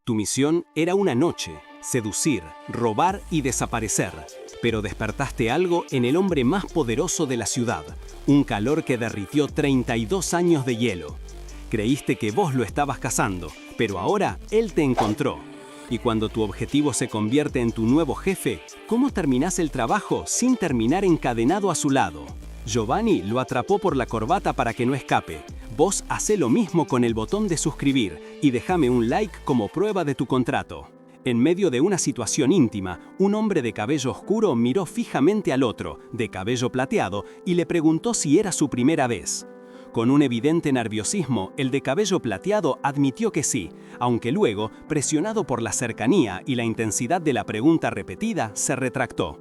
Tu misión era una noche, seducir, robar y desaparecer. Pero despertaste algo en el hombre más poderoso de la ciudad, un calor que derritió 32 años de hielo. Creíste que vos lo estabas cazando, pero ahora él te encontró. Y cuando tu objetivo se convierte en tu nuevo jefe, ¿cómo terminás el trabajo sin terminar encadenado a su lado? Giovanni lo atrapó por la corbata para que no escape. Vos hacé lo mismo con el botón de suscribir y déjame un like como prueba de tu contrato. En medio de una situación íntima, un hombre de cabello oscuro miró fijamente al otro, de cabello plateado, y le preguntó si era su primera vez. Con un evidente nerviosismo, el de cabello plateado admitió que sí, aunque luego, presionado por la cercanía y la intensidad de la pregunta repetida, se retractó.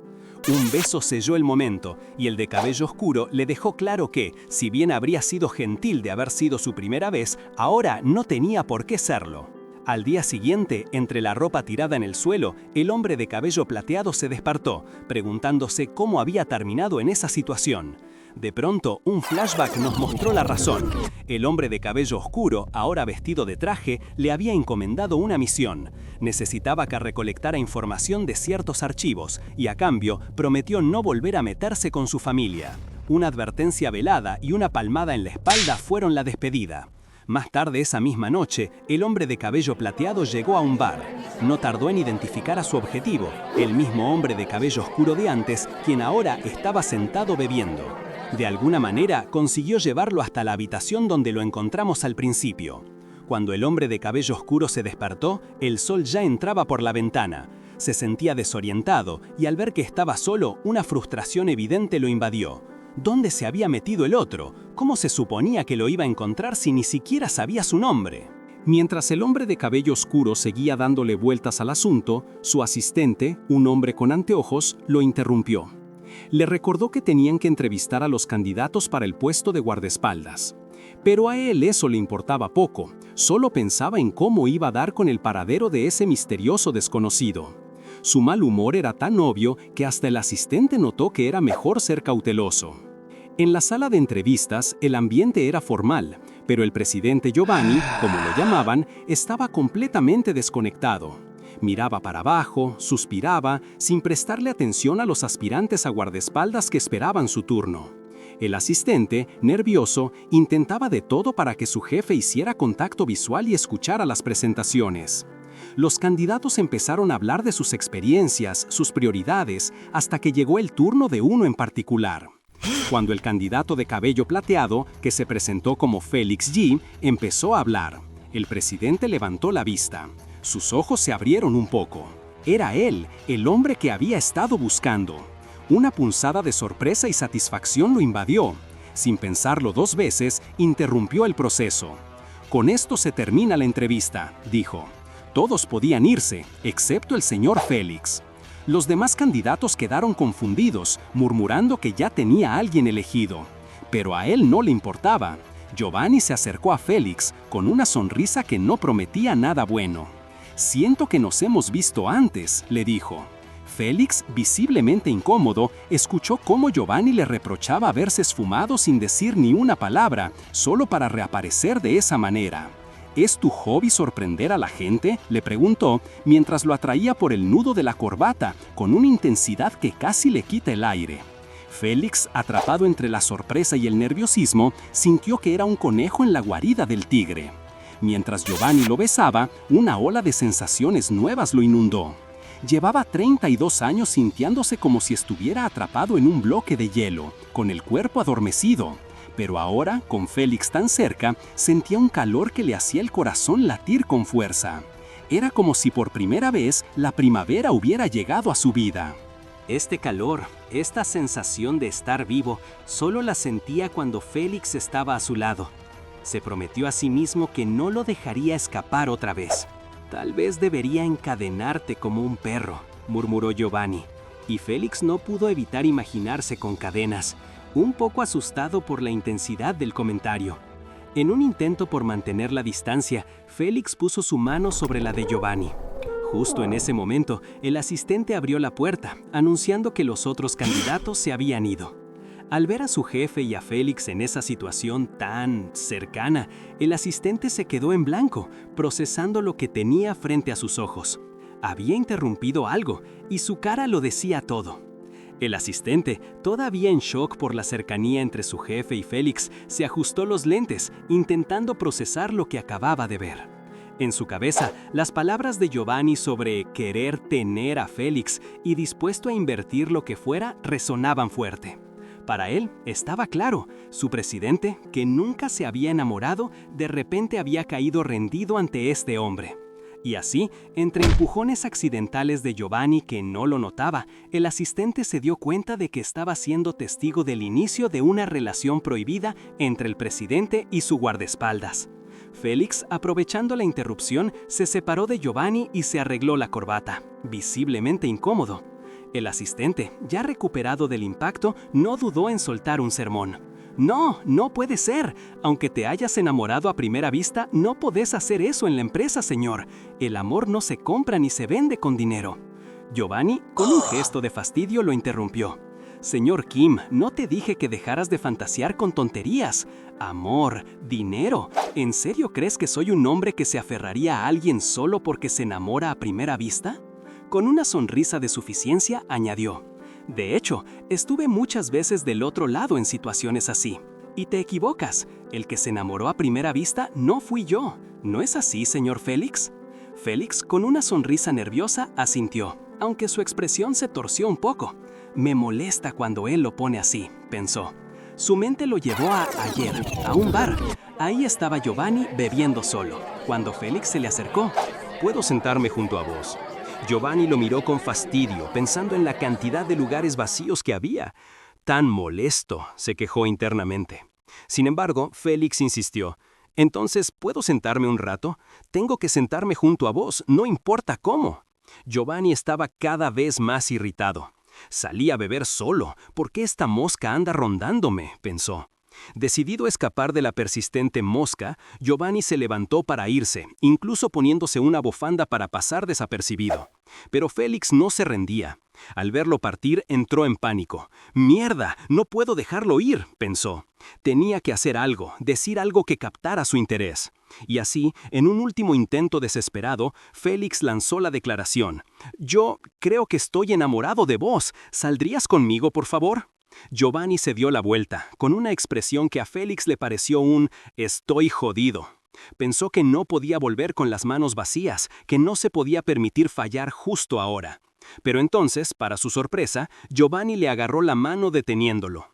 Un beso selló el momento, y el de cabello oscuro le dejó claro que, si bien habría sido gentil de haber sido su primera vez, ahora no tenía por qué serlo. Al día siguiente, entre la ropa tirada en el suelo, el hombre de cabello plateado se despertó, preguntándose cómo había terminado en esa situación. De pronto, un flashback nos mostró la razón. El hombre de cabello oscuro, ahora vestido de traje, le había encomendado una misión. Necesitaba que recolectara información de ciertos archivos y, a cambio, prometió no volver a meterse con su familia. Una advertencia velada y una palmada en la espalda fueron la despedida. Más tarde esa misma noche, el hombre de cabello plateado llegó a un bar. No tardó en identificar a su objetivo, el mismo hombre de cabello oscuro de antes, quien ahora estaba sentado bebiendo. De alguna manera, consiguió llevarlo hasta la habitación donde lo encontramos al principio. Cuando el hombre de cabello oscuro se despertó, el sol ya entraba por la ventana. Se sentía desorientado y al ver que estaba solo, una frustración evidente lo invadió. ¿Dónde se había metido el otro? ¿Cómo se suponía que lo iba a encontrar si ni siquiera sabía su nombre? Mientras el hombre de cabello oscuro seguía dándole vueltas al asunto, su asistente, un hombre con anteojos, lo interrumpió. Le recordó que tenían que entrevistar a los candidatos para el puesto de guardaespaldas. Pero a él eso le importaba poco, solo pensaba en cómo iba a dar con el paradero de ese misterioso desconocido. Su mal humor era tan obvio que hasta el asistente notó que era mejor ser cauteloso. En la sala de entrevistas, el ambiente era formal, pero el presidente Giovanni, como lo llamaban, estaba completamente desconectado. Miraba para abajo, suspiraba, sin prestarle atención a los aspirantes a guardaespaldas que esperaban su turno. El asistente, nervioso, intentaba de todo para que su jefe hiciera contacto visual y escuchara las presentaciones. Los candidatos empezaron a hablar de sus experiencias, sus prioridades, hasta que llegó el turno de uno en particular. Cuando el candidato de cabello plateado, que se presentó como Félix G., empezó a hablar, el presidente levantó la vista. Sus ojos se abrieron un poco. Era él, el hombre que había estado buscando. Una punzada de sorpresa y satisfacción lo invadió. Sin pensarlo dos veces, interrumpió el proceso. «Con esto se termina la entrevista», dijo. Todos podían irse, excepto el señor Félix. Los demás candidatos quedaron confundidos, murmurando que ya tenía a alguien elegido. Pero a él no le importaba. Giovanni se acercó a Félix con una sonrisa que no prometía nada bueno. «Siento que nos hemos visto antes», le dijo. Félix, visiblemente incómodo, escuchó cómo Giovanni le reprochaba haberse esfumado sin decir ni una palabra, solo para reaparecer de esa manera. «¿Es tu hobby sorprender a la gente?», le preguntó, mientras lo atraía por el nudo de la corbata, con una intensidad que casi le quita el aire. Félix, atrapado entre la sorpresa y el nerviosismo, sintió que era un conejo en la guarida del tigre. Mientras Giovanni lo besaba, una ola de sensaciones nuevas lo inundó. Llevaba 32 años sintiéndose como si estuviera atrapado en un bloque de hielo, con el cuerpo adormecido. Pero ahora, con Félix tan cerca, sentía un calor que le hacía el corazón latir con fuerza. Era como si por primera vez la primavera hubiera llegado a su vida. Este calor, esta sensación de estar vivo, solo la sentía cuando Félix estaba a su lado. Se prometió a sí mismo que no lo dejaría escapar otra vez. «Tal vez debería encadenarte como un perro», murmuró Giovanni. Y Félix no pudo evitar imaginarse con cadenas, un poco asustado por la intensidad del comentario. En un intento por mantener la distancia, Félix puso su mano sobre la de Giovanni. Justo en ese momento, el asistente abrió la puerta, anunciando que los otros candidatos se habían ido. Al ver a su jefe y a Félix en esa situación tan cercana, el asistente se quedó en blanco, procesando lo que tenía frente a sus ojos. Había interrumpido algo, y su cara lo decía todo. El asistente, todavía en shock por la cercanía entre su jefe y Félix, se ajustó los lentes, intentando procesar lo que acababa de ver. En su cabeza, las palabras de Giovanni sobre querer tener a Félix y dispuesto a invertir lo que fuera resonaban fuerte. Para él, estaba claro, su presidente, que nunca se había enamorado, de repente había caído rendido ante este hombre. Y así, entre empujones accidentales de Giovanni que no lo notaba, el asistente se dio cuenta de que estaba siendo testigo del inicio de una relación prohibida entre el presidente y su guardaespaldas. Félix, aprovechando la interrupción, se separó de Giovanni y se arregló la corbata, visiblemente incómodo. El asistente, ya recuperado del impacto, no dudó en soltar un sermón. No, no puede ser. Aunque te hayas enamorado a primera vista, no podés hacer eso en la empresa, señor. El amor no se compra ni se vende con dinero. Giovanni, con un gesto de fastidio, lo interrumpió. Señor Kim, no te dije que dejaras de fantasear con tonterías. Amor, dinero. ¿En serio crees que soy un hombre que se aferraría a alguien solo porque se enamora a primera vista? Con una sonrisa de suficiencia, añadió. De hecho, estuve muchas veces del otro lado en situaciones así. Y te equivocas, el que se enamoró a primera vista no fui yo. ¿No es así, señor Félix? Félix, con una sonrisa nerviosa, asintió, aunque su expresión se torció un poco. Me molesta cuando él lo pone así, pensó. Su mente lo llevó a ayer, a un bar. Ahí estaba Giovanni bebiendo solo, cuando Félix se le acercó. ¿Puedo sentarme junto a vos? Giovanni lo miró con fastidio, pensando en la cantidad de lugares vacíos que había. Tan molesto, se quejó internamente. Sin embargo, Félix insistió. Entonces, ¿puedo sentarme un rato? Tengo que sentarme junto a vos, no importa cómo. Giovanni estaba cada vez más irritado. Salí a beber solo. ¿Por qué esta mosca anda rondándome?, pensó. Decidido a escapar de la persistente mosca, Giovanni se levantó para irse, incluso poniéndose una bufanda para pasar desapercibido. Pero Félix no se rendía. Al verlo partir, entró en pánico. «¡Mierda! ¡No puedo dejarlo ir!», pensó. Tenía que hacer algo, decir algo que captara su interés. Y así, en un último intento desesperado, Félix lanzó la declaración. «Yo creo que estoy enamorado de vos. ¿Saldrías conmigo, por favor?». Giovanni se dio la vuelta, con una expresión que a Félix le pareció un «estoy jodido». Pensó que no podía volver con las manos vacías, que no se podía permitir fallar justo ahora. Pero entonces, para su sorpresa, Giovanni le agarró la mano deteniéndolo.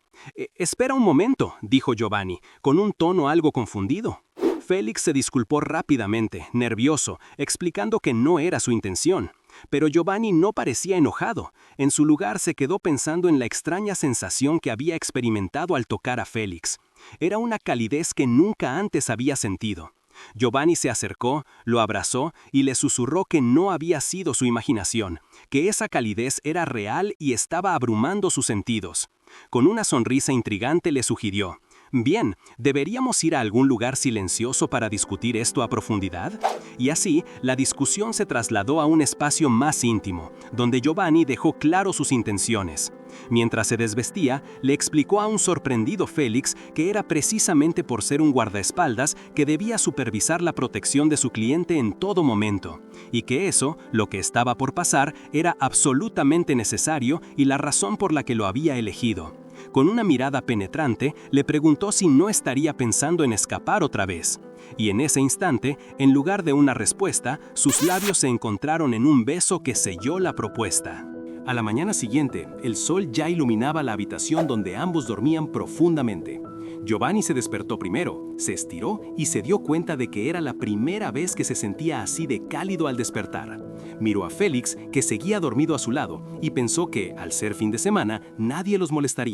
«Espera un momento», dijo Giovanni, con un tono algo confundido. Félix se disculpó rápidamente, nervioso, explicando que no era su intención. Pero Giovanni no parecía enojado. En su lugar se quedó pensando en la extraña sensación que había experimentado al tocar a Félix. Era una calidez que nunca antes había sentido. Giovanni se acercó, lo abrazó y le susurró que no había sido su imaginación, que esa calidez era real y estaba abrumando sus sentidos. Con una sonrisa intrigante le sugirió: «Bien, ¿deberíamos ir a algún lugar silencioso para discutir esto a profundidad?». Y así, la discusión se trasladó a un espacio más íntimo, donde Giovanni dejó claro sus intenciones. Mientras se desvestía, le explicó a un sorprendido Félix que era precisamente por ser un guardaespaldas que debía supervisar la protección de su cliente en todo momento, y que eso, lo que estaba por pasar, era absolutamente necesario y la razón por la que lo había elegido. Con una mirada penetrante, le preguntó si no estaría pensando en escapar otra vez. Y en ese instante, en lugar de una respuesta, sus labios se encontraron en un beso que selló la propuesta. A la mañana siguiente, el sol ya iluminaba la habitación donde ambos dormían profundamente. Giovanni se despertó primero, se estiró y se dio cuenta de que era la primera vez que se sentía así de cálido al despertar. Miró a Félix, que seguía dormido a su lado, y pensó que, al ser fin de semana, nadie los molestaría.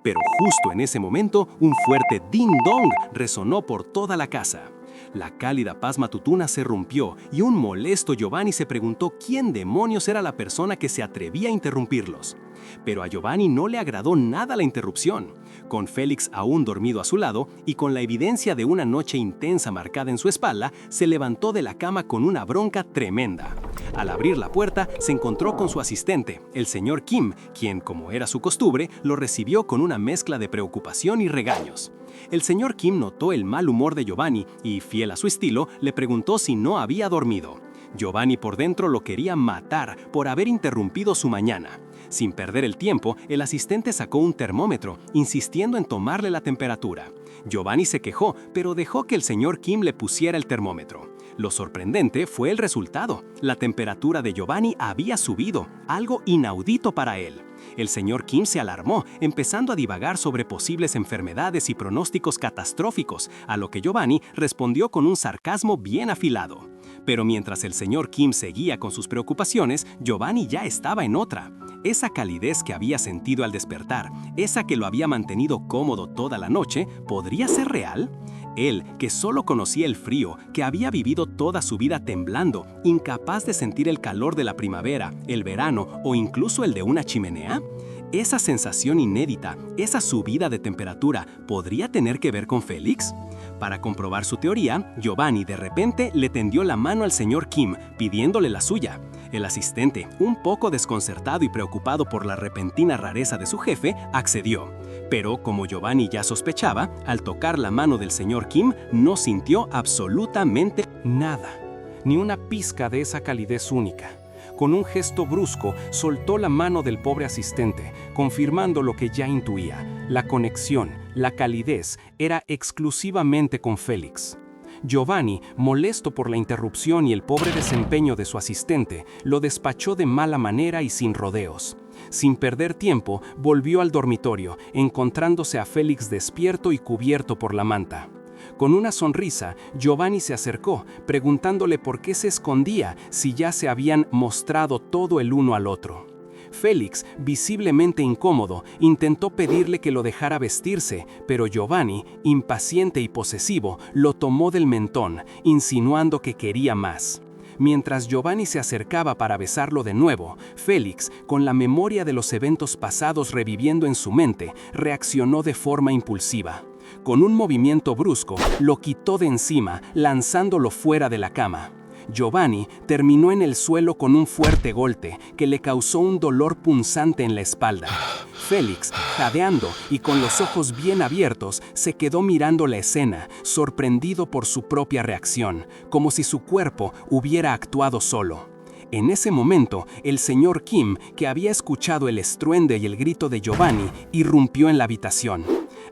Pero justo en ese momento, un fuerte ding-dong resonó por toda la casa. La cálida paz matutuna se rompió y un molesto Giovanni se preguntó quién demonios era la persona que se atrevía a interrumpirlos. Pero a Giovanni no le agradó nada la interrupción. Con Félix aún dormido a su lado y con la evidencia de una noche intensa marcada en su espalda, se levantó de la cama con una bronca tremenda. Al abrir la puerta, se encontró con su asistente, el señor Kim, quien, como era su costumbre, lo recibió con una mezcla de preocupación y regaños. El señor Kim notó el mal humor de Giovanni y, fiel a su estilo, le preguntó si no había dormido. Giovanni por dentro lo quería matar por haber interrumpido su mañana. Sin perder el tiempo, el asistente sacó un termómetro, insistiendo en tomarle la temperatura. Giovanni se quejó, pero dejó que el señor Kim le pusiera el termómetro. Lo sorprendente fue el resultado. La temperatura de Giovanni había subido, algo inaudito para él. El señor Kim se alarmó, empezando a divagar sobre posibles enfermedades y pronósticos catastróficos, a lo que Giovanni respondió con un sarcasmo bien afilado. Pero mientras el señor Kim seguía con sus preocupaciones, Giovanni ya estaba en otra. Esa calidez que había sentido al despertar, esa que lo había mantenido cómodo toda la noche, ¿podría ser real? Él, que solo conocía el frío, que había vivido toda su vida temblando, incapaz de sentir el calor de la primavera, el verano o incluso el de una chimenea. ¿Esa sensación inédita, esa subida de temperatura, podría tener que ver con Félix? Para comprobar su teoría, Giovanni de repente le tendió la mano al señor Kim, pidiéndole la suya. El asistente, un poco desconcertado y preocupado por la repentina rareza de su jefe, accedió. Pero, como Giovanni ya sospechaba, al tocar la mano del señor Kim, no sintió absolutamente nada, ni una pizca de esa calidez única. Con un gesto brusco, soltó la mano del pobre asistente, confirmando lo que ya intuía. La conexión, la calidez, era exclusivamente con Félix. Giovanni, molesto por la interrupción y el pobre desempeño de su asistente, lo despachó de mala manera y sin rodeos. Sin perder tiempo, volvió al dormitorio, encontrándose a Félix despierto y cubierto por la manta. Con una sonrisa, Giovanni se acercó, preguntándole por qué se escondía si ya se habían mostrado todo el uno al otro. Félix, visiblemente incómodo, intentó pedirle que lo dejara vestirse, pero Giovanni, impaciente y posesivo, lo tomó del mentón, insinuando que quería más. Mientras Giovanni se acercaba para besarlo de nuevo, Félix, con la memoria de los eventos pasados reviviendo en su mente, reaccionó de forma impulsiva. Con un movimiento brusco, lo quitó de encima, lanzándolo fuera de la cama. Giovanni terminó en el suelo con un fuerte golpe que le causó un dolor punzante en la espalda. Félix, jadeando y con los ojos bien abiertos, se quedó mirando la escena, sorprendido por su propia reacción, como si su cuerpo hubiera actuado solo. En ese momento, el señor Kim, que había escuchado el estruendo y el grito de Giovanni, irrumpió en la habitación.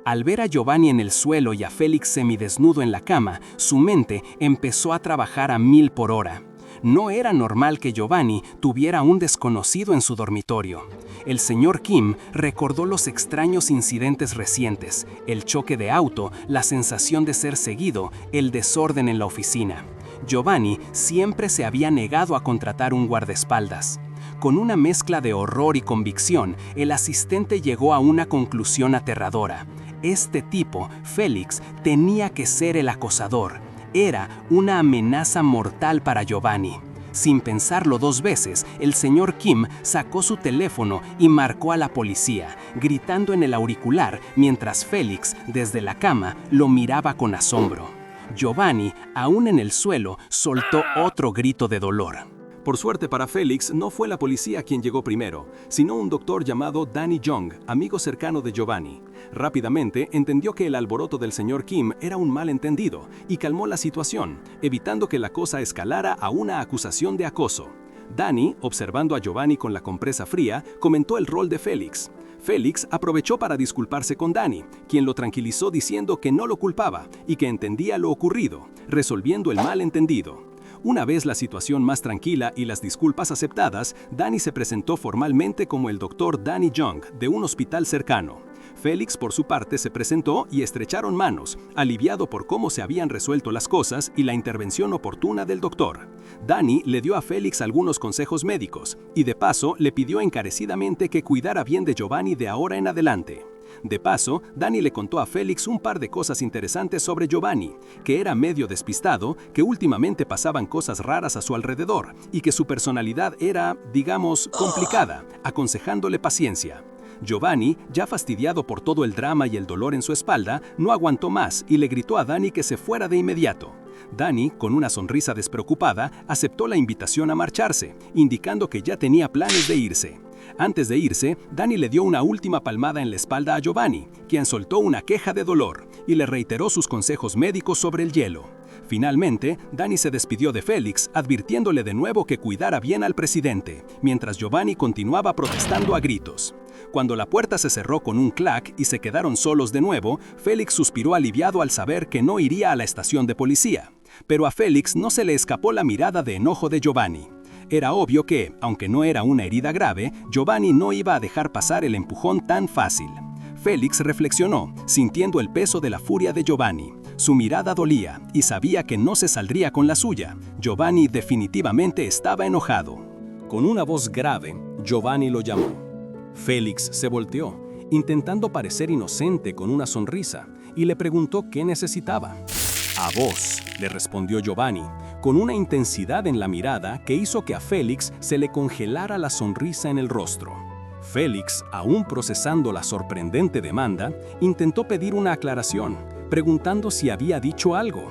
Al ver a Giovanni en el suelo y a Félix semidesnudo en la cama, su mente empezó a trabajar a 1000 por hora. No era normal que Giovanni tuviera un desconocido en su dormitorio. El señor Kim recordó los extraños incidentes recientes, el choque de auto, la sensación de ser seguido, el desorden en la oficina. Giovanni siempre se había negado a contratar un guardaespaldas. Con una mezcla de horror y convicción, el asistente llegó a una conclusión aterradora. Este tipo, Félix, tenía que ser el acosador. Era una amenaza mortal para Giovanni. Sin pensarlo 2 veces, el señor Kim sacó su teléfono y marcó a la policía, gritando en el auricular mientras Félix, desde la cama, lo miraba con asombro. Giovanni, aún en el suelo, soltó otro grito de dolor. Por suerte para Félix, no fue la policía quien llegó primero, sino un doctor llamado Danny Jong, amigo cercano de Giovanni. Rápidamente entendió que el alboroto del señor Kim era un malentendido y calmó la situación, evitando que la cosa escalara a una acusación de acoso. Danny, observando a Giovanni con la compresa fría, comentó el rol de Félix. Félix aprovechó para disculparse con Danny, quien lo tranquilizó diciendo que no lo culpaba y que entendía lo ocurrido, resolviendo el malentendido. Una vez la situación más tranquila y las disculpas aceptadas, Danny se presentó formalmente como el Dr. Danny Jong de un hospital cercano. Félix, por su parte, se presentó y estrecharon manos, aliviado por cómo se habían resuelto las cosas y la intervención oportuna del doctor. Danny le dio a Félix algunos consejos médicos y de paso le pidió encarecidamente que cuidara bien de Giovanni de ahora en adelante. De paso, Danny le contó a Félix un par de cosas interesantes sobre Giovanni, que era medio despistado, que últimamente pasaban cosas raras a su alrededor y que su personalidad era, digamos, complicada, aconsejándole paciencia. Giovanni, ya fastidiado por todo el drama y el dolor en su espalda, no aguantó más y le gritó a Danny que se fuera de inmediato. Dani, con una sonrisa despreocupada, aceptó la invitación a marcharse, indicando que ya tenía planes de irse. Antes de irse, Dani le dio una última palmada en la espalda a Giovanni, quien soltó una queja de dolor, y le reiteró sus consejos médicos sobre el hielo. Finalmente, Dani se despidió de Félix, advirtiéndole de nuevo que cuidara bien al presidente, mientras Giovanni continuaba protestando a gritos. Cuando la puerta se cerró con un clac y se quedaron solos de nuevo, Félix suspiró aliviado al saber que no iría a la estación de policía. Pero a Félix no se le escapó la mirada de enojo de Giovanni. Era obvio que, aunque no era una herida grave, Giovanni no iba a dejar pasar el empujón tan fácil. Félix reflexionó, sintiendo el peso de la furia de Giovanni. Su mirada dolía y sabía que no se saldría con la suya. Giovanni definitivamente estaba enojado. Con una voz grave, Giovanni lo llamó. Félix se volteó, intentando parecer inocente con una sonrisa, y le preguntó qué necesitaba. «A vos», le respondió Giovanni, con una intensidad en la mirada que hizo que a Félix se le congelara la sonrisa en el rostro. Félix, aún procesando la sorprendente demanda, intentó pedir una aclaración, preguntando si había dicho algo.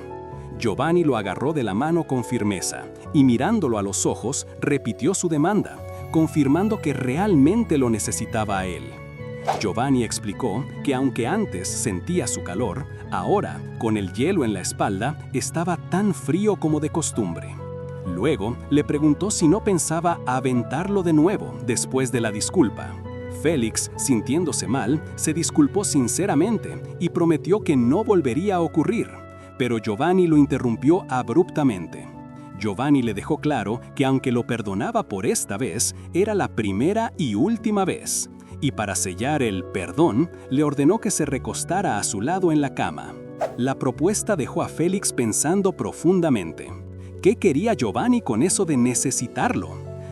Giovanni lo agarró de la mano con firmeza y, mirándolo a los ojos, repitió su demanda, confirmando que realmente lo necesitaba a él. Giovanni explicó que aunque antes sentía su calor, ahora, con el hielo en la espalda, estaba tan frío como de costumbre. Luego, le preguntó si no pensaba aventarlo de nuevo después de la disculpa. Félix, sintiéndose mal, se disculpó sinceramente y prometió que no volvería a ocurrir, pero Giovanni lo interrumpió abruptamente. Giovanni le dejó claro que aunque lo perdonaba por esta vez, era la primera y última vez. Y para sellar el perdón, le ordenó que se recostara a su lado en la cama. La propuesta dejó a Félix pensando profundamente. ¿Qué quería Giovanni con eso de necesitarlo?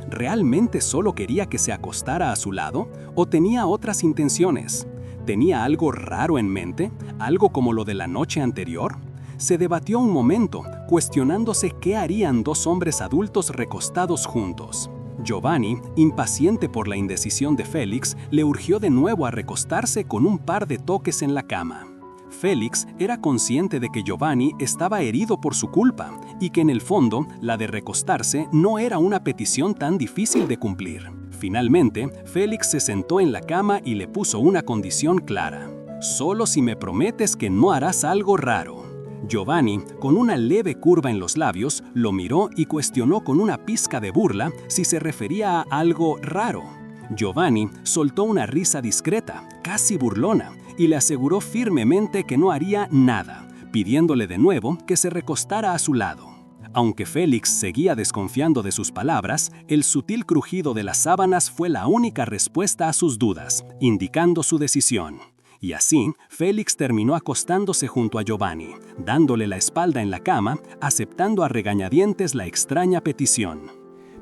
¿Realmente solo quería que se acostara a su lado o tenía otras intenciones? ¿Tenía algo raro en mente? ¿Algo como lo de la noche anterior? Se debatió un momento, cuestionándose qué harían dos hombres adultos recostados juntos. Giovanni, impaciente por la indecisión de Félix, le urgió de nuevo a recostarse con un par de toques en la cama. Félix era consciente de que Giovanni estaba herido por su culpa y que en el fondo la de recostarse no era una petición tan difícil de cumplir. Finalmente, Félix se sentó en la cama y le puso una condición clara: «Solo si me prometes que no harás algo raro». Giovanni, con una leve curva en los labios, lo miró y cuestionó con una pizca de burla si se refería a algo raro. Giovanni soltó una risa discreta, casi burlona, y le aseguró firmemente que no haría nada, pidiéndole de nuevo que se recostara a su lado. Aunque Félix seguía desconfiando de sus palabras, el sutil crujido de las sábanas fue la única respuesta a sus dudas, indicando su decisión. Y así, Félix terminó acostándose junto a Giovanni, dándole la espalda en la cama, aceptando a regañadientes la extraña petición.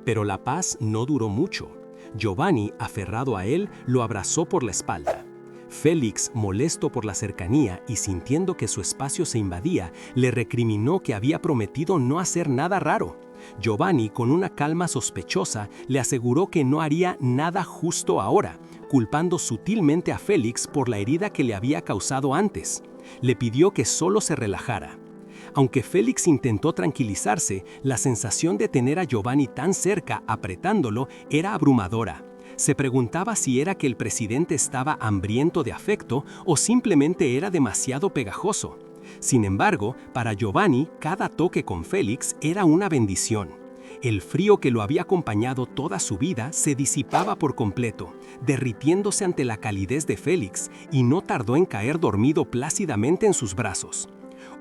Pero la paz no duró mucho. Giovanni, aferrado a él, lo abrazó por la espalda. Félix, molesto por la cercanía y sintiendo que su espacio se invadía, le recriminó que había prometido no hacer nada raro. Giovanni, con una calma sospechosa, le aseguró que no haría nada justo ahora, culpando sutilmente a Félix por la herida que le había causado antes. Le pidió que solo se relajara. Aunque Félix intentó tranquilizarse, la sensación de tener a Giovanni tan cerca, apretándolo, era abrumadora. Se preguntaba si era que el presidente estaba hambriento de afecto o simplemente era demasiado pegajoso. Sin embargo, para Giovanni, cada toque con Félix era una bendición. El frío que lo había acompañado toda su vida se disipaba por completo, derritiéndose ante la calidez de Félix, y no tardó en caer dormido plácidamente en sus brazos.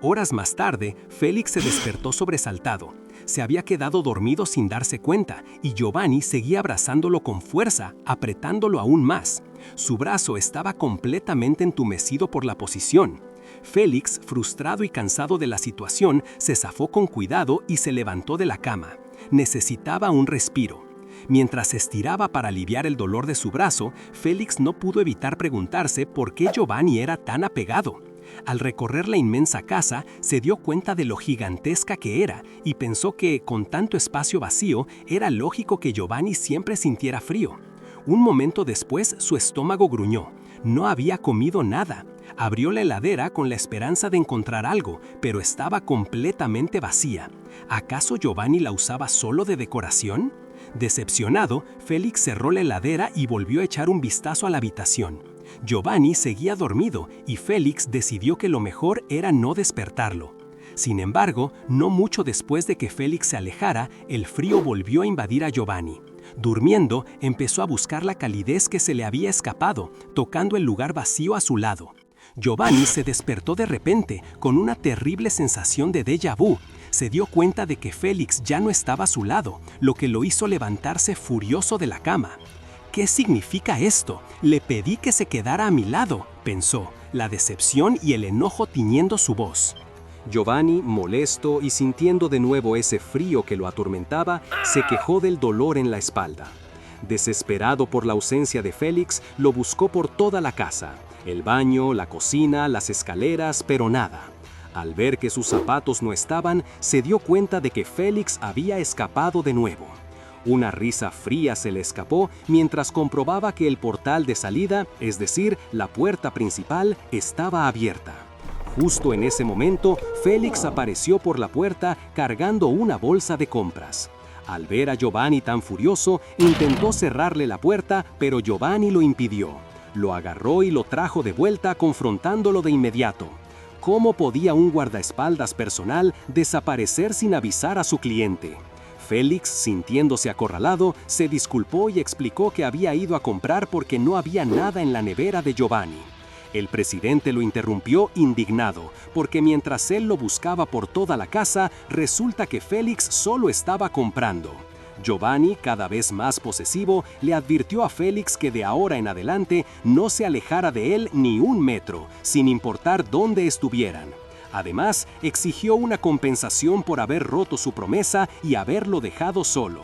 Horas más tarde, Félix se despertó sobresaltado. Se había quedado dormido sin darse cuenta, y Giovanni seguía abrazándolo con fuerza, apretándolo aún más. Su brazo estaba completamente entumecido por la posición. Félix, frustrado y cansado de la situación, se zafó con cuidado y se levantó de la cama. Necesitaba un respiro. Mientras se estiraba para aliviar el dolor de su brazo, Félix no pudo evitar preguntarse por qué Giovanni era tan apegado. Al recorrer la inmensa casa, se dio cuenta de lo gigantesca que era y pensó que, con tanto espacio vacío, era lógico que Giovanni siempre sintiera frío. Un momento después, su estómago gruñó. No había comido nada. Abrió la heladera con la esperanza de encontrar algo, pero estaba completamente vacía. ¿Acaso Giovanni la usaba solo de decoración? Decepcionado, Félix cerró la heladera y volvió a echar un vistazo a la habitación. Giovanni seguía dormido y Félix decidió que lo mejor era no despertarlo. Sin embargo, no mucho después de que Félix se alejara, el frío volvió a invadir a Giovanni. Durmiendo, empezó a buscar la calidez que se le había escapado, tocando el lugar vacío a su lado. Giovanni se despertó de repente con una terrible sensación de déjà vu. Se dio cuenta de que Félix ya no estaba a su lado, lo que lo hizo levantarse furioso de la cama. ¿Qué significa esto? Le pedí que se quedara a mi lado, pensó, la decepción y el enojo tiñendo su voz. Giovanni, molesto y sintiendo de nuevo ese frío que lo atormentaba, se quejó del dolor en la espalda. Desesperado por la ausencia de Félix, lo buscó por toda la casa, el baño, la cocina, las escaleras, pero nada. Al ver que sus zapatos no estaban, se dio cuenta de que Félix había escapado de nuevo. Una risa fría se le escapó mientras comprobaba que el portal de salida, es decir, la puerta principal, estaba abierta. Justo en ese momento, Félix apareció por la puerta cargando una bolsa de compras. Al ver a Giovanni tan furioso, intentó cerrarle la puerta, pero Giovanni lo impidió. Lo agarró y lo trajo de vuelta, confrontándolo de inmediato. ¿Cómo podía un guardaespaldas personal desaparecer sin avisar a su cliente? Félix, sintiéndose acorralado, se disculpó y explicó que había ido a comprar porque no había nada en la nevera de Giovanni. El presidente lo interrumpió indignado, porque mientras él lo buscaba por toda la casa, resulta que Félix solo estaba comprando. Giovanni, cada vez más posesivo, le advirtió a Félix que de ahora en adelante no se alejara de él ni un metro, sin importar dónde estuvieran. Además, exigió una compensación por haber roto su promesa y haberlo dejado solo.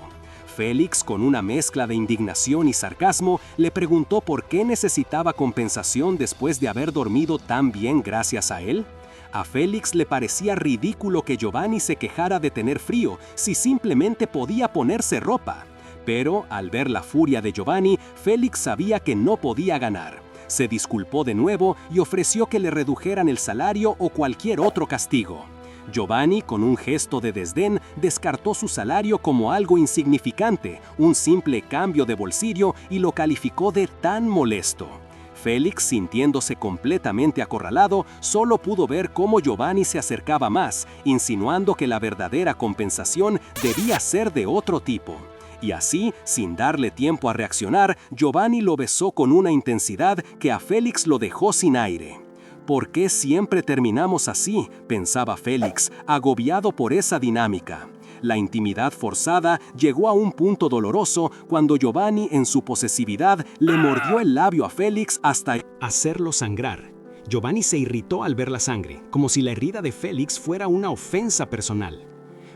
Félix, con una mezcla de indignación y sarcasmo, le preguntó por qué necesitaba compensación después de haber dormido tan bien gracias a él. A Félix le parecía ridículo que Giovanni se quejara de tener frío si simplemente podía ponerse ropa. Pero, al ver la furia de Giovanni, Félix sabía que no podía ganar. Se disculpó de nuevo y ofreció que le redujeran el salario o cualquier otro castigo. Giovanni, con un gesto de desdén, descartó su salario como algo insignificante, un simple cambio de bolsillo, y lo calificó de tan molesto. Félix, sintiéndose completamente acorralado, solo pudo ver cómo Giovanni se acercaba más, insinuando que la verdadera compensación debía ser de otro tipo. Y así, sin darle tiempo a reaccionar, Giovanni lo besó con una intensidad que a Félix lo dejó sin aire. ¿Por qué siempre terminamos así?, pensaba Félix, agobiado por esa dinámica. La intimidad forzada llegó a un punto doloroso cuando Giovanni, en su posesividad, le mordió el labio a Félix hasta hacerlo sangrar. Giovanni se irritó al ver la sangre, como si la herida de Félix fuera una ofensa personal.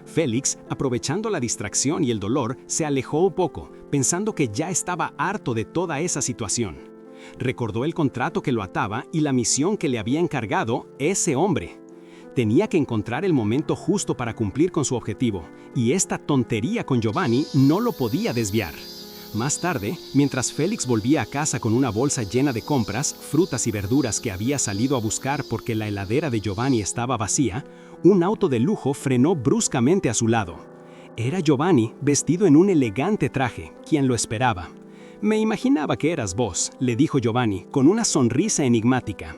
Félix, aprovechando la distracción y el dolor, se alejó un poco, pensando que ya estaba harto de toda esa situación. Recordó el contrato que lo ataba y la misión que le había encargado ese hombre. Tenía que encontrar el momento justo para cumplir con su objetivo, y esta tontería con Giovanni no lo podía desviar. Más tarde, mientras Félix volvía a casa con una bolsa llena de compras, frutas y verduras que había salido a buscar porque la heladera de Giovanni estaba vacía, un auto de lujo frenó bruscamente a su lado. Era Giovanni, vestido en un elegante traje, quien lo esperaba. «Me imaginaba que eras vos», le dijo Giovanni, con una sonrisa enigmática.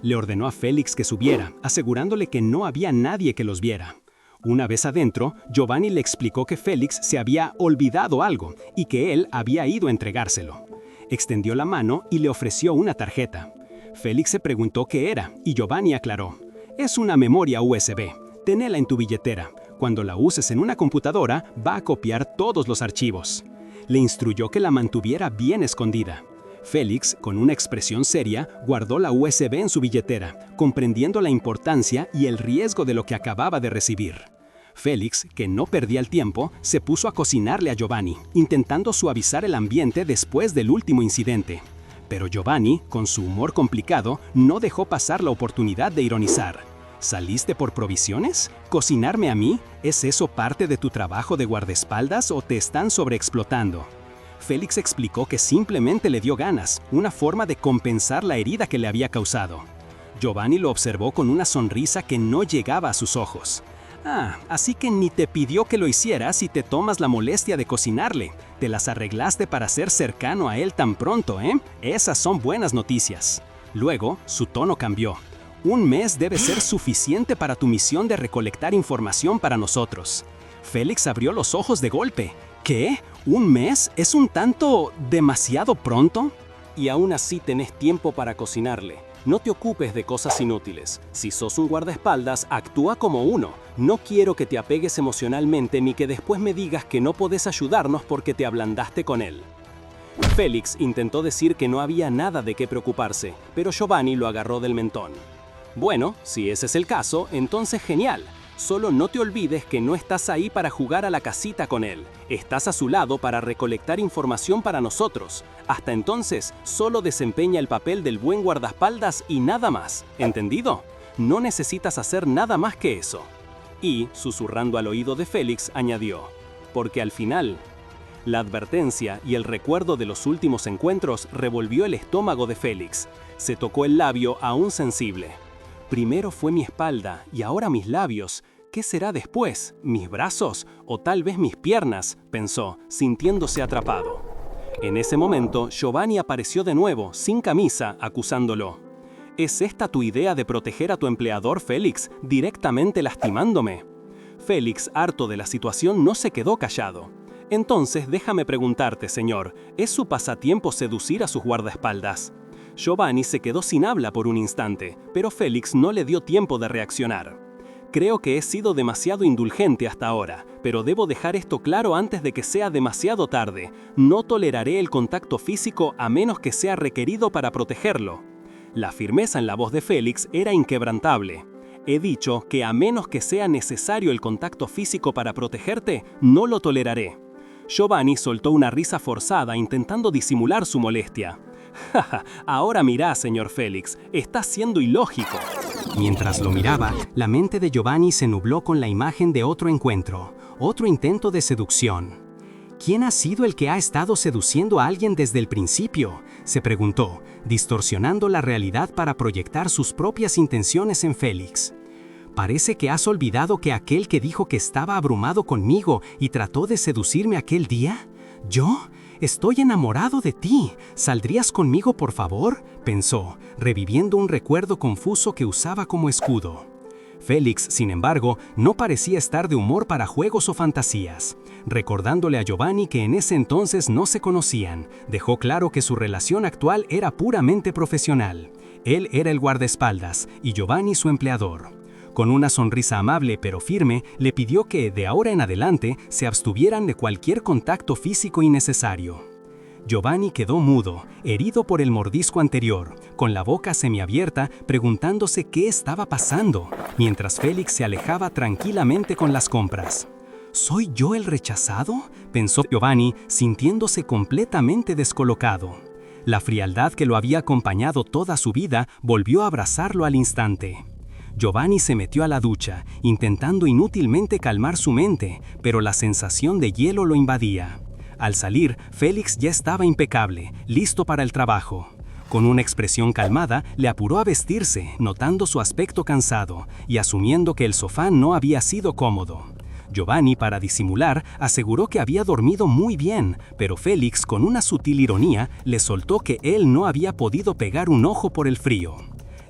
Le ordenó a Félix que subiera, asegurándole que no había nadie que los viera. Una vez adentro, Giovanni le explicó que Félix se había olvidado algo y que él había ido a entregárselo. Extendió la mano y le ofreció una tarjeta. Félix se preguntó qué era y Giovanni aclaró: «Es una memoria USB. Tenela en tu billetera. Cuando la uses en una computadora, va a copiar todos los archivos». Le instruyó que la mantuviera bien escondida. Félix, con una expresión seria, guardó la USB en su billetera, comprendiendo la importancia y el riesgo de lo que acababa de recibir. Félix, que no perdía el tiempo, se puso a cocinarle a Giovanni, intentando suavizar el ambiente después del último incidente. Pero Giovanni, con su humor complicado, no dejó pasar la oportunidad de ironizar. ¿Saliste por provisiones? ¿Cocinarme a mí? ¿Es eso parte de tu trabajo de guardaespaldas o te están sobreexplotando? Félix explicó que simplemente le dio ganas, una forma de compensar la herida que le había causado. Giovanni lo observó con una sonrisa que no llegaba a sus ojos. Ah, así que ni te pidió que lo hicieras y te tomas la molestia de cocinarle. Te las arreglaste para ser cercano a él tan pronto, ¿eh? Esas son buenas noticias. Luego, su tono cambió. Un mes debe ser suficiente para tu misión de recolectar información para nosotros. Félix abrió los ojos de golpe. ¿Qué? ¿Un mes? ¿Es un tanto demasiado pronto? Y aún así tenés tiempo para cocinarle. No te ocupes de cosas inútiles. Si sos un guardaespaldas, actúa como uno. No quiero que te apegues emocionalmente ni que después me digas que no podés ayudarnos porque te ablandaste con él. Félix intentó decir que no había nada de qué preocuparse, pero Giovanni lo agarró del mentón. Bueno, si ese es el caso, entonces genial. Solo no te olvides que no estás ahí para jugar a la casita con él. Estás a su lado para recolectar información para nosotros. Hasta entonces, solo desempeña el papel del buen guardaespaldas y nada más. ¿Entendido? No necesitas hacer nada más que eso. Y, susurrando al oído de Félix, añadió, porque al final, la advertencia y el recuerdo de los últimos encuentros revolvió el estómago de Félix. Se tocó el labio aún sensible. Primero fue mi espalda y ahora mis labios. ¿Qué será después? ¿Mis brazos? ¿O tal vez mis piernas?, pensó, sintiéndose atrapado. En ese momento, Giovanni apareció de nuevo, sin camisa, acusándolo. ¿Es esta tu idea de proteger a tu empleador, Félix, directamente lastimándome? Félix, harto de la situación, no se quedó callado. Entonces, déjame preguntarte, señor, ¿es su pasatiempo seducir a sus guardaespaldas? Giovanni se quedó sin habla por un instante, pero Félix no le dio tiempo de reaccionar. Creo que he sido demasiado indulgente hasta ahora, pero debo dejar esto claro antes de que sea demasiado tarde. No toleraré el contacto físico a menos que sea requerido para protegerlo. La firmeza en la voz de Félix era inquebrantable. He dicho que a menos que sea necesario el contacto físico para protegerte, no lo toleraré. Giovanni soltó una risa forzada intentando disimular su molestia. Ahora mirá, señor Félix, está siendo ilógico. Mientras lo miraba, la mente de Giovanni se nubló con la imagen de otro encuentro, otro intento de seducción. ¿Quién ha sido el que ha estado seduciendo a alguien desde el principio?, se preguntó, distorsionando la realidad para proyectar sus propias intenciones en Félix. Parece que has olvidado que aquel que dijo que estaba abrumado conmigo y trató de seducirme aquel día, ¿yo? Estoy enamorado de ti. ¿Saldrías conmigo, por favor?, pensó, reviviendo un recuerdo confuso que usaba como escudo. Félix, sin embargo, no parecía estar de humor para juegos o fantasías. Recordándole a Giovanni que en ese entonces no se conocían, dejó claro que su relación actual era puramente profesional. Él era el guardaespaldas y Giovanni su empleador. Con una sonrisa amable pero firme, le pidió que, de ahora en adelante, se abstuvieran de cualquier contacto físico innecesario. Giovanni quedó mudo, herido por el mordisco anterior, con la boca semiabierta, preguntándose qué estaba pasando, mientras Félix se alejaba tranquilamente con las compras. ¿Soy yo el rechazado?, pensó Giovanni, sintiéndose completamente descolocado. La frialdad que lo había acompañado toda su vida volvió a abrazarlo al instante. Giovanni se metió a la ducha, intentando inútilmente calmar su mente, pero la sensación de hielo lo invadía. Al salir, Félix ya estaba impecable, listo para el trabajo. Con una expresión calmada, le apuró a vestirse, notando su aspecto cansado y asumiendo que el sofá no había sido cómodo. Giovanni, para disimular, aseguró que había dormido muy bien, pero Félix, con una sutil ironía, le soltó que él no había podido pegar un ojo por el frío.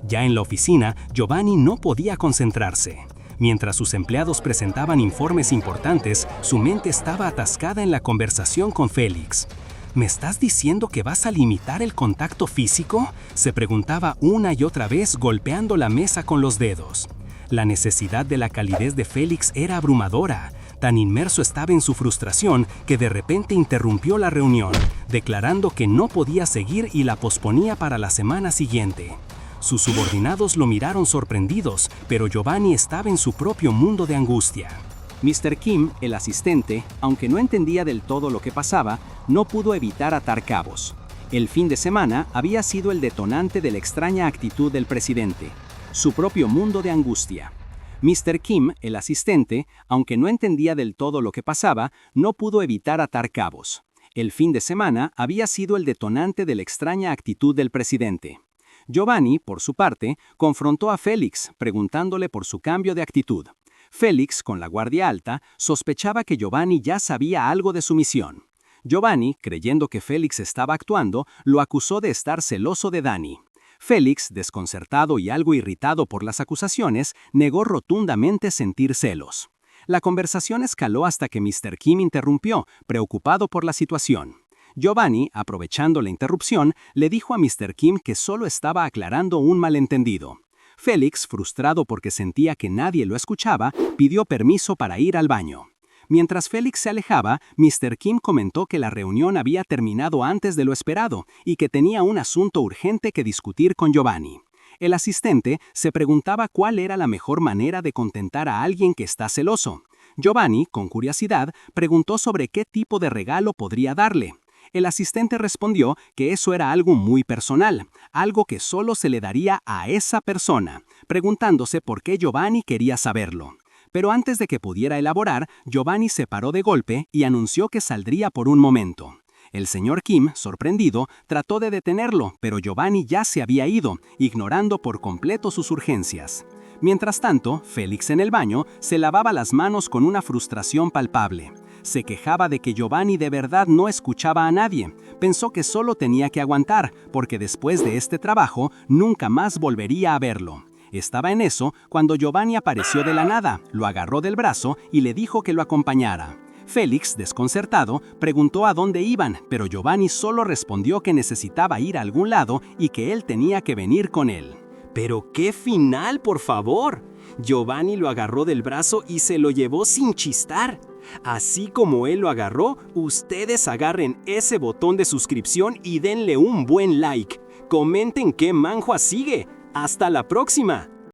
Ya en la oficina, Giovanni no podía concentrarse. Mientras sus empleados presentaban informes importantes, su mente estaba atascada en la conversación con Félix. ¿Me estás diciendo que vas a limitar el contacto físico?, se preguntaba una y otra vez golpeando la mesa con los dedos. La necesidad de la calidez de Félix era abrumadora. Tan inmerso estaba en su frustración que de repente interrumpió la reunión, declarando que no podía seguir y la posponía para la semana siguiente. Sus subordinados lo miraron sorprendidos, pero Giovanni estaba en su propio mundo de angustia. Mr. Kim, el asistente, aunque no entendía del todo lo que pasaba, no pudo evitar atar cabos. El fin de semana había sido el detonante de la extraña actitud del presidente, su propio mundo de angustia. Mr. Kim, el asistente, aunque no entendía del todo lo que pasaba, no pudo evitar atar cabos. El fin de semana había sido el detonante de la extraña actitud del presidente. Giovanni, por su parte, confrontó a Félix, preguntándole por su cambio de actitud. Félix, con la guardia alta, sospechaba que Giovanni ya sabía algo de su misión. Giovanni, creyendo que Félix estaba actuando, lo acusó de estar celoso de Dani. Félix, desconcertado y algo irritado por las acusaciones, negó rotundamente sentir celos. La conversación escaló hasta que Mr. Kim interrumpió, preocupado por la situación. Giovanni, aprovechando la interrupción, le dijo a Mr. Kim que solo estaba aclarando un malentendido. Félix, frustrado porque sentía que nadie lo escuchaba, pidió permiso para ir al baño. Mientras Félix se alejaba, Mr. Kim comentó que la reunión había terminado antes de lo esperado y que tenía un asunto urgente que discutir con Giovanni. El asistente se preguntaba cuál era la mejor manera de contentar a alguien que está celoso. Giovanni, con curiosidad, preguntó sobre qué tipo de regalo podría darle. El asistente respondió que eso era algo muy personal, algo que solo se le daría a esa persona, preguntándose por qué Giovanni quería saberlo. Pero antes de que pudiera elaborar, Giovanni se paró de golpe y anunció que saldría por un momento. El señor Kim, sorprendido, trató de detenerlo, pero Giovanni ya se había ido, ignorando por completo sus urgencias. Mientras tanto, Félix en el baño se lavaba las manos con una frustración palpable. Se quejaba de que Giovanni de verdad no escuchaba a nadie. Pensó que solo tenía que aguantar, porque después de este trabajo nunca más volvería a verlo. Estaba en eso cuando Giovanni apareció de la nada, lo agarró del brazo y le dijo que lo acompañara. Félix, desconcertado, preguntó a dónde iban, pero Giovanni solo respondió que necesitaba ir a algún lado y que él tenía que venir con él. ¡Pero qué final, por favor! Giovanni lo agarró del brazo y se lo llevó sin chistar. Así como él lo agarró, ustedes agarren ese botón de suscripción y denle un buen like. Comenten qué manhwa sigue. ¡Hasta la próxima!